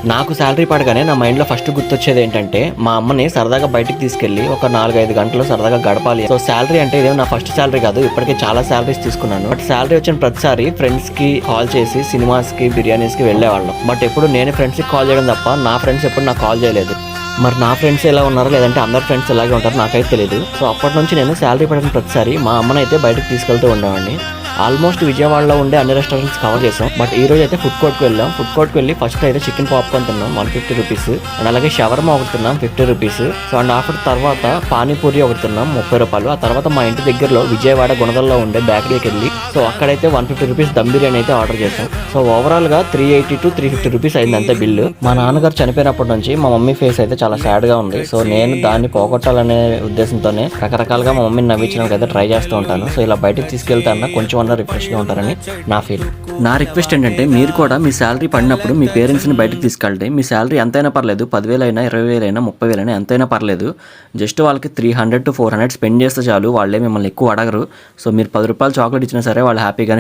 నాకు శాలరీ పడగానే నా మైండ్లో ఫస్ట్ గుర్తొచ్చేది ఏంటంటే మా అమ్మని సరదాగా బయటికి తీసుకెళ్ళి ఒక 4-5 గంటలు సరదాగా గడపాలి. సో శాలరీ అంటే ఇదేమో నా ఫస్ట్ శాలరీ కాదు, ఇప్పటికే చాలా శాలరీస్ తీసుకున్నాను. బట్ శాలరీ వచ్చిన ప్రతిసారి ఫ్రెండ్స్ కి కాల్ చేసి సినిమాస్ కి బిర్యానీస్ కి వెళ్ళేవాళ్ళం. బట్ ఎప్పుడు నేను ఫ్రెండ్స్ కి కాల్ చేయడం తప్ప నా ఫ్రెండ్స్ ఎప్పుడు నాకు కాల్ చేయలేదు. మరి నా ఫ్రెండ్స్ ఎలా ఉన్నారో లేదంటే అందరు ఫ్రెండ్స్ ఎలాగే ఉంటారో నాకైతే తెలియదు. సో అప్పటి నుంచి నేను శాలరీ పడిన ప్రతిసారి మా అమ్మనైతే బయటకు తీసుకెళ్తూ ఉండేవాడిని. ఆల్మోస్ట్ విజయవాడలో ఉండే అన్ని రెస్టారెంట్స్ కవర్ చేసాం. బట్ ఈ రోజు అయితే ఫుడ్ కోర్ట్కి వెళ్ళాం. ఫుడ్ కోర్ట్కి వెళ్ళి ఫస్ట్ అయితే చికెన్ పాప్కార్న్ తిన్నాం 150 రూపీస్. అండ్ అలాగే షవర్మా ఒకటి తిన్నాం 50 రూపీస్. సో అండ్ ఆఫ్టర్ తర్వాత పానీపూరి ఒకటి తిన్నాం 30 రూపాయలు. ఆ తర్వాత మా ఇంటి దగ్గరలో విజయవాడ గుణదల్లో ఉండే బేకరీకి వెళ్ళి సో అక్కడైతే 150 రూపీస్ దమ్ బిర్యానీ అయితే ఆర్డర్ చేసాం. సో ఓవరాల్ గా 380 to 350 రూపీస్ అయింది అంతే బిల్లు. మా నాన్నగారు చనిపోయినప్పటి నుంచి మా మమ్మీ ఫేస్ అయితే చాలా సాడ్ గా ఉంది. సో నేను దాన్ని పోగొట్టాలనే ఉద్దేశంతోనే రకరకాలుగా మా మమ్మీని నవ్వించడానికి అయితే ట్రై చేస్తూ ఉంటాను. సో ఇలా బయటకు తీసుకెళ్తా అన్న కొంచెం రిఫ్రెష్ గా ఉంటారని నా ఫీల్. నా రిక్వెస్ట్ ఏంటంటే మీరు కూడా మీ శాలరీ పడినప్పుడు మీ పేరెంట్స్ ని బయటకు తీసుకెళ్ళండి. మీ శాలరీ ఎంతైనా పర్లేదు, 10,000 అయినా 20,000 అయినా 30,000 అయినా ఎంతైనా పర్లేదు. జస్ట్ వాళ్ళకి 300 to 400 స్పెండ్ చేస్తే చాలు, వాళ్ళే మిమ్మల్ని ఎక్కువ అడగరు. సో మీరు 10 రూపాయలు చాక్లెట్ ఇచ్చినా సరే వాళ్ళు హ్యాపీగానే